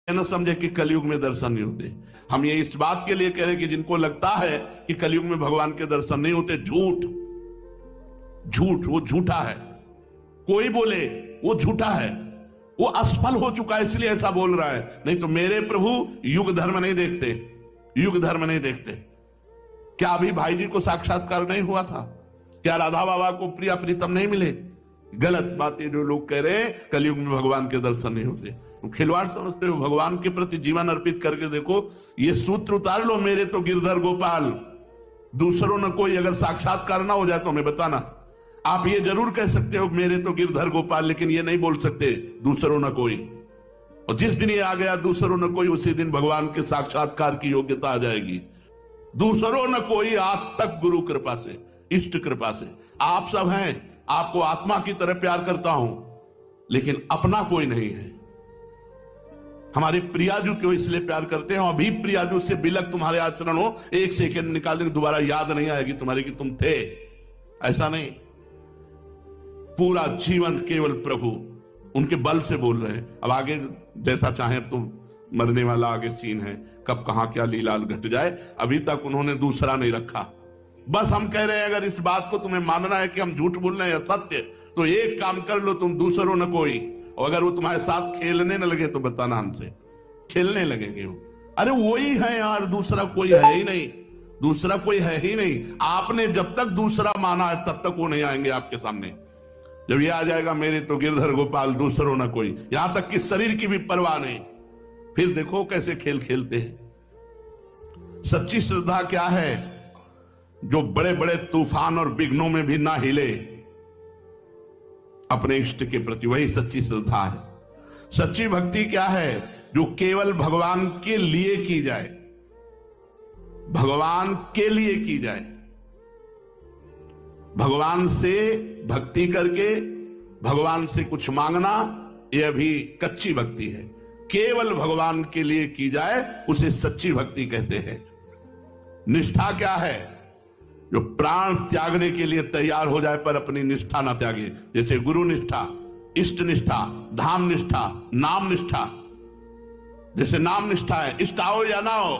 न समझे कि कलयुग में दर्शन नहीं होते। हम ये इस बात के लिए कह रहे हैं कि जिनको लगता है कि कलयुग में भगवान के दर्शन नहीं होते, झूठ झूठ, वो झूठा है। कोई बोले वो झूठा है, वो असफल हो चुका है इसलिए ऐसा बोल रहा है। नहीं तो मेरे प्रभु युग धर्म नहीं देखते, युग धर्म नहीं देखते। क्या अभी भाई जी को साक्षात्कार नहीं हुआ था? क्या राधा बाबा को प्रिया प्रीतम नहीं मिले? गलत बातें जो लोग कह रहे हैं कलयुग में भगवान के दर्शन नहीं होते, खिलवाड़ समझते हो। भगवान के प्रति जीवन अर्पित करके देखो, ये सूत्र उतार लो, मेरे तो गिरधर गोपाल दूसरों न कोई। अगर साक्षात्कार ना हो जाए तो हमें बताना। आप ये जरूर कह सकते हो मेरे तो गिरधर गोपाल, लेकिन ये नहीं बोल सकते दूसरों न कोई। और जिस दिन ये आ गया दूसरों न कोई, उसी दिन भगवान के साक्षात्कार की योग्यता आ जाएगी। दूसरों न कोई आज तक गुरु कृपा से, इष्ट कृपा से। आप सब हैं, आपको आत्मा की तरह प्यार करता हूं, लेकिन अपना कोई नहीं है। हमारे प्रियाजू क्यों इसलिए प्यार करते हैं? अभी प्रियाजू से बिलक तुम्हारे आचरण हो, एक सेकंड निकाल देंगे, दोबारा याद नहीं आएगी तुम्हारे कि तुम थे। ऐसा नहीं, पूरा जीवन केवल प्रभु उनके बल से बोल रहे हैं। अब आगे जैसा चाहे, अब तो मरने वाला आगे सीन है, कब कहां क्या लीला घट जाए। अभी तक उन्होंने दूसरा नहीं रखा। बस हम कह रहे हैं अगर इस बात को तुम्हें मानना है कि हम झूठ बोल रहे हैं या सत्य, तो एक काम कर लो, तुम दूसरों न कोई। और अगर वो तुम्हारे साथ खेलने न लगे तो बताना हमसे। खेलने लगेंगे वो, अरे वही है यार, दूसरा कोई है ही नहीं, दूसरा कोई है ही नहीं। आपने जब तक दूसरा माना है तब तक वो नहीं आएंगे आपके सामने। जब ये आ जाएगा मेरे तो गिरधर गोपाल दूसरों न कोई, यहां तक कि शरीर की भी परवाह नहीं, फिर देखो कैसे खेल खेलते हैं। सच्ची श्रद्धा क्या है? जो बड़े बड़े तूफान और विघ्नों में भी ना हिले अपने इष्ट के प्रति, वही सच्ची श्रद्धा है। सच्ची भक्ति क्या है? जो केवल भगवान के लिए की जाए, भगवान के लिए की जाए। भगवान से भक्ति करके भगवान से कुछ मांगना, यह भी कच्ची भक्ति है। केवल भगवान के लिए की जाए उसे सच्ची भक्ति कहते हैं। निष्ठा क्या है? जो प्राण त्यागने के लिए तैयार हो जाए पर अपनी निष्ठा ना त्यागे। जैसे गुरु निष्ठा, इष्ट निष्ठा, धाम निष्ठा, नाम निष्ठा। जैसे नाम निष्ठा है, इष्ट आओ या ना हो,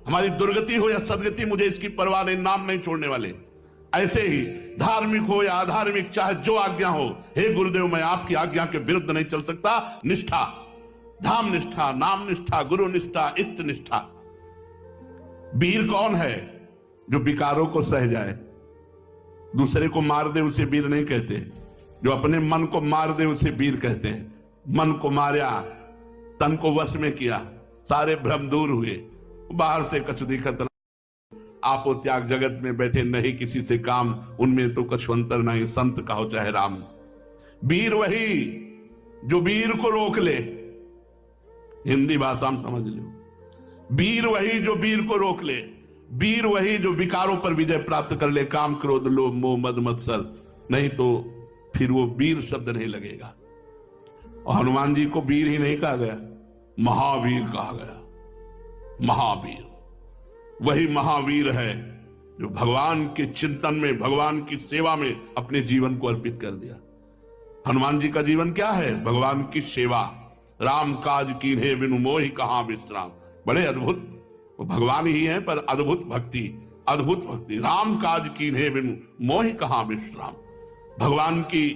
हमारी दुर्गति हो या सदगति, मुझे इसकी परवाह नहीं, नाम नहीं छोड़ने वाले। ऐसे ही धार्मिक हो या अधार्मिक, चाहे जो आज्ञा हो, हे गुरुदेव मैं आपकी आज्ञा के विरुद्ध नहीं चल सकता। निष्ठा, धाम निष्ठा, नाम निष्ठा, गुरु निष्ठा, इष्ट निष्ठा। वीर कौन है? जो विकारों को सह जाए। दूसरे को मार दे उसे वीर नहीं कहते, जो अपने मन को मार दे उसे वीर कहते हैं। मन को मारा, तन को वश में किया, सारे भ्रम दूर हुए, बाहर से कछु दिखत न, आपो त्याग जगत में बैठे नहीं किसी से काम, उनमें तो कछु अंतर नहीं, संत कहो चाहे राम। वीर वही जो वीर को रोक ले, हिंदी भाषा में समझ लो। वीर वही जो वीर को रोक ले, वीर वही जो विकारों पर विजय प्राप्त कर ले, काम क्रोध लोभ मोह मद मत्सर, नहीं तो फिर वो वीर शब्द नहीं लगेगा। और हनुमान जी को वीर ही नहीं कहा गया, महावीर कहा गया। महावीर वही महावीर है जो भगवान के चिंतन में, भगवान की सेवा में अपने जीवन को अर्पित कर दिया। हनुमान जी का जीवन क्या है? भगवान की सेवा। राम काज कीन्हे बिनु मोहि कहां विश्राम। बड़े अद्भुत, वो भगवान ही है पर अद्भुत भक्ति, अद्भुत भक्ति। राम काज कीन्हे बिनु मोहि कहां विश्राम। भगवान की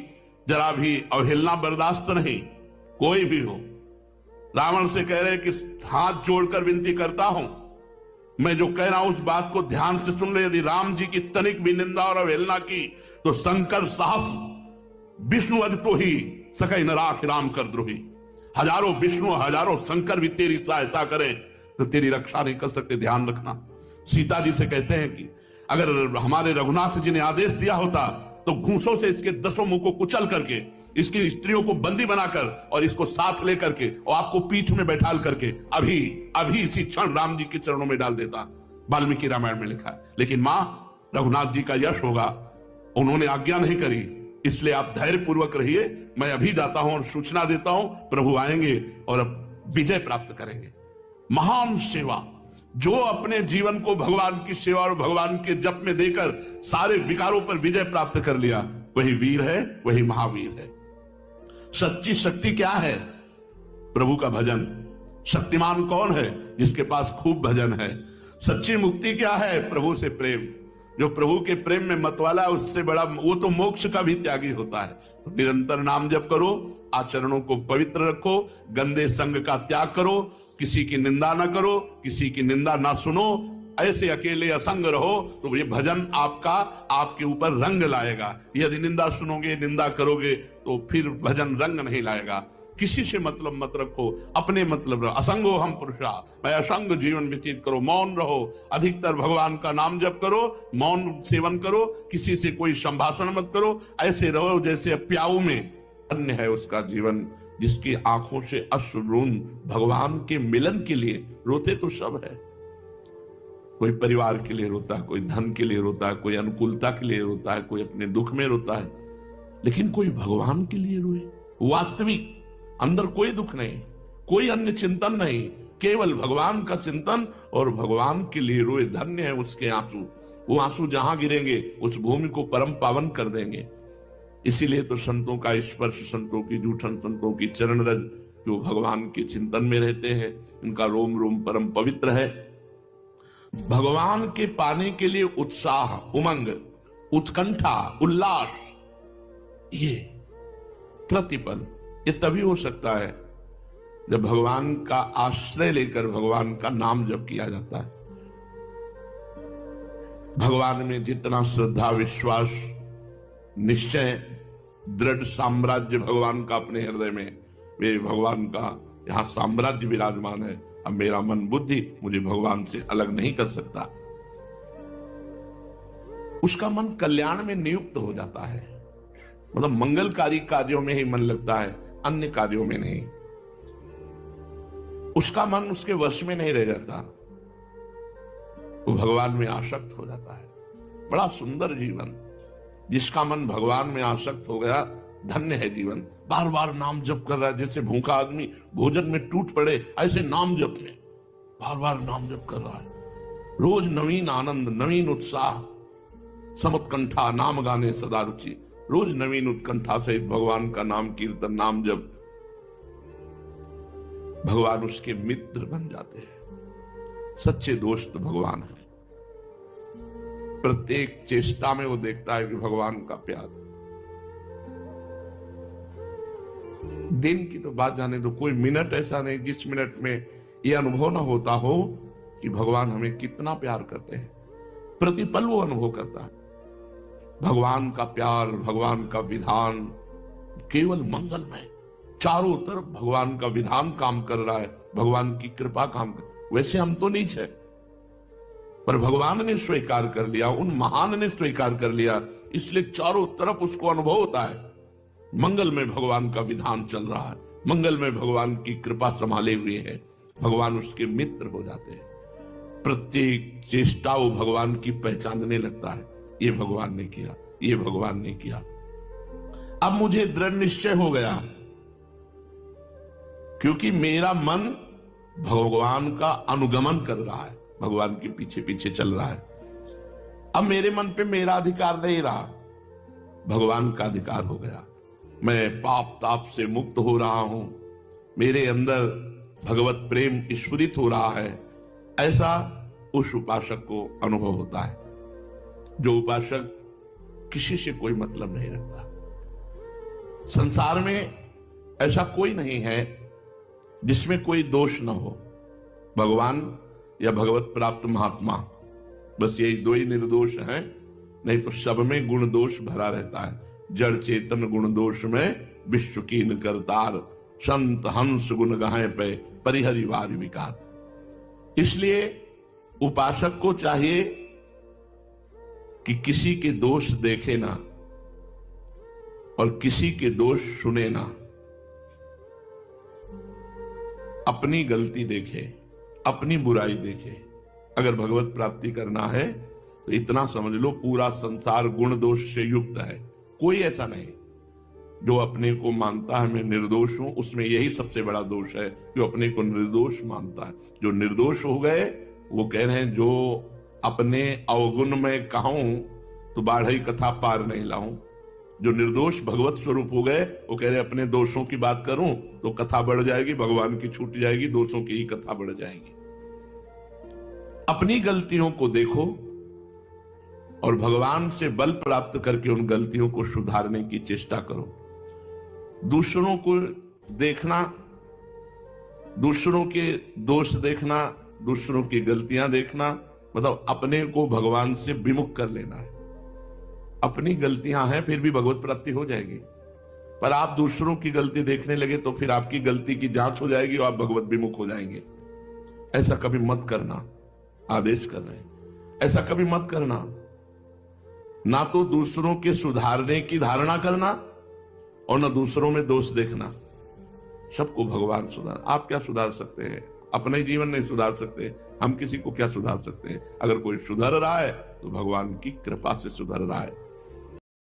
जरा भी अवहेलना बर्दाश्त नहीं, कोई भी हो। रावण से कह रहे कि हाथ जोड़कर विनती करता हूं, मैं जो कह रहा हूं उस बात को ध्यान से सुन ले। यदि राम जी की तनिक भी निंदा और अवहेलना की तो शंकर साहस विष्णु अज तो ही सकै न राख राम कर द्रोही। हजारों विष्णु हजारों शंकर भी तेरी सहायता करें तो तेरी रक्षा नहीं कर सकते, ध्यान रखना। सीता जी से कहते हैं कि अगर हमारे रघुनाथ जी ने आदेश दिया होता तो घूंसों से इसके 10 मुंह को कुचल करके, इसकी स्त्रियों को बंदी बनाकर और इसको साथ लेकर के और आपको पीठ में बैठाल करके अभी अभी इसी क्षण राम जी के चरणों में डाल देता। वाल्मीकि रामायण में लिखा है। लेकिन मां, रघुनाथ जी का यश होगा, उन्होंने आज्ञा नहीं करी, इसलिए आप धैर्य पूर्वक रहिए, मैं अभी जाता हूं और सूचना देता हूं, प्रभु आएंगे और विजय प्राप्त करेंगे। महान सेवा, जो अपने जीवन को भगवान की सेवा और भगवान के जप में देकर सारे विकारों पर विजय प्राप्त कर लिया, वही वीर है, वही महावीर है। सच्ची शक्ति क्या है? प्रभु का भजन, शक्तिमान कौन है? जिसके पास खूब भजन है। सच्ची मुक्ति क्या है? प्रभु से प्रेम। जो प्रभु के प्रेम में मतवाला है, उससे बड़ा वो तो मोक्ष का भी त्यागी होता है। तो निरंतर नाम जप करो, आचरणों को पवित्र रखो, गंदे संग का त्याग करो, किसी की निंदा ना करो, किसी की निंदा ना सुनो, ऐसे अकेले असंग रहो, तो ये भजन आपका आपके ऊपर रंग लाएगा। यदि निंदा सुनोगे, निंदा करोगे, तो फिर भजन रंग नहीं लाएगा। किसी से मतलब मत रखो, अपने मतलब रहो। असंगो हम पुरुषा, मैं असंग जीवन व्यतीत करो, मौन रहो, अधिकतर भगवान का नाम जप करो, मौन सेवन करो, किसी से कोई संभाषण मत करो, ऐसे रहो जैसे प्याऊ में। अन्य है उसका जीवन जिसकी आंखों से अश्रुन भगवान के मिलन के लिए। रोते तो सब है, कोई परिवार के लिए रोता है, कोई धन के लिए रोता है, कोई अनुकूलता के लिए रोता है, कोई अपने दुख में रोता है, लेकिन कोई भगवान के लिए रोए, वास्तविक अंदर कोई दुख नहीं, कोई अन्य चिंतन नहीं, केवल भगवान का चिंतन और भगवान के लिए रोए। धन्य है उसके आंसू। वो आंसू जहां गिरेंगे उस भूमि को परम पावन कर देंगे। इसीलिए तो संतों का स्पर्श, संतों की जूठन, संतों की चरण रज, जो भगवान के चिंतन में रहते हैं, इनका रोम रोम परम पवित्र है। भगवान के पाने के लिए उत्साह, उमंग, उत्कंठा, उल्लास, ये प्रतिपल, ये तभी हो सकता है जब भगवान का आश्रय लेकर भगवान का नाम जप किया जाता है। भगवान में जितना श्रद्धा, विश्वास, निश्चय, दृढ़ साम्राज्य भगवान का अपने हृदय में, वे भगवान का यहां साम्राज्य विराजमान है। अब मेरा मन बुद्धि मुझे भगवान से अलग नहीं कर सकता। उसका मन कल्याण में नियुक्त हो जाता है, मतलब मंगलकारी कार्यों में ही मन लगता है, अन्य कार्यों में नहीं। उसका मन उसके वश में नहीं रह जाता, वो भगवान में आसक्त हो जाता है। बड़ा सुंदर जीवन। जिसका मन भगवान में आसक्त हो गया, धन्य है जीवन। बार बार नाम जप कर रहा है, जैसे भूखा आदमी भोजन में टूट पड़े, ऐसे नाम जप में बार बार नाम जप कर रहा है। रोज नवीन आनंद, नवीन उत्साह, समुत्कंठा नाम गाने सदा रुचि। रोज नवीन उत्कंठा सहित भगवान का नाम कीर्तन, नाम जप। भगवान उसके मित्र बन जाते हैं, सच्चे दोस्त भगवान है। प्रत्येक चेष्टा में वो देखता है कि भगवान का प्यार। दिन की तो बात जाने दो, कोई मिनट ऐसा नहीं जिस मिनट में यह अनुभव ना होता हो कि भगवान हमें कितना प्यार करते हैं। प्रतिपल वो अनुभव करता है भगवान का प्यार, भगवान का विधान केवल मंगलमय। चारों तरफ भगवान का विधान काम कर रहा है, भगवान की कृपा काम कर। वैसे हम तो नीच है, पर भगवान ने स्वीकार कर लिया, उन महान ने स्वीकार कर लिया, इसलिए चारों तरफ उसको अनुभव होता है मंगल में भगवान का विधान चल रहा है, मंगल में भगवान की कृपा संभाले हुए है। भगवान उसके मित्र हो जाते हैं। प्रत्येक चेष्टा वो भगवान की पहचानने लगता है, ये भगवान ने किया, ये भगवान ने किया। अब मुझे दृढ़ निश्चय हो गया, क्योंकि मेरा मन भगवान का अनुगमन कर रहा है, भगवान के पीछे पीछे चल रहा है। अब मेरे मन पे मेरा अधिकार नहीं रहा, भगवान का अधिकार हो गया। मैं पाप ताप से मुक्त हो रहा हूं, मेरे अंदर भगवत प्रेम स्फुरित हो रहा है। ऐसा उस उपासक को अनुभव होता है। जो उपासक किसी से कोई मतलब नहीं रखता। संसार में ऐसा कोई नहीं है जिसमें कोई दोष न हो। भगवान या भगवत प्राप्त महात्मा, बस यही दो ही निर्दोष हैं, नहीं तो सब में गुण दोष भरा रहता है। जड़ चेतन गुण दोष में विश्व कीन करतार, संत हंस गुण गाहे पे परिहरिवार विकार। इसलिए उपासक को चाहिए कि किसी के दोष देखे ना और किसी के दोष सुने ना, अपनी गलती देखे, अपनी बुराई देखे। अगर भगवत प्राप्ति करना है तो इतना समझ लो, पूरा संसार गुण दोष से युक्त है। कोई ऐसा नहीं जो अपने को मानता है मैं निर्दोष हूं, उसमें यही सबसे बड़ा दोष है कि अपने को निर्दोष मानता है। जो निर्दोष हो गए वो कह रहे हैं, जो अपने अवगुण में कहूं तो बाढ़ई कथा पार नहीं लाऊं। जो निर्दोष भगवत स्वरूप हो गए, वो कह रहे अपने दोषों की बात करूं तो कथा बढ़ जाएगी, भगवान की छूट जाएगी, दोषों की ही कथा बढ़ जाएगी। अपनी गलतियों को देखो और भगवान से बल प्राप्त करके उन गलतियों को सुधारने की चेष्टा करो। दूसरों को देखना, दूसरों के दोष देखना, दूसरों की गलतियां देखना, मतलब अपने को भगवान से विमुख कर लेना है। अपनी गलतियां हैं फिर भी भगवत प्राप्ति हो जाएगी, पर आप दूसरों की गलती देखने लगे तो फिर आपकी गलती की जांच हो जाएगी और आप भगवत विमुख हो जाएंगे। ऐसा कभी मत करना, आदेश कर रहे हैं, ऐसा कभी मत करना। ना तो दूसरों के सुधारने की धारणा करना और ना दूसरों में दोष देखना। सबको भगवान सुधार। आप क्या सुधार सकते हैं? अपने जीवन नहीं सुधार सकते, हम किसी को क्या सुधार सकते हैं? अगर कोई सुधर रहा है तो भगवान की कृपा से सुधर रहा है।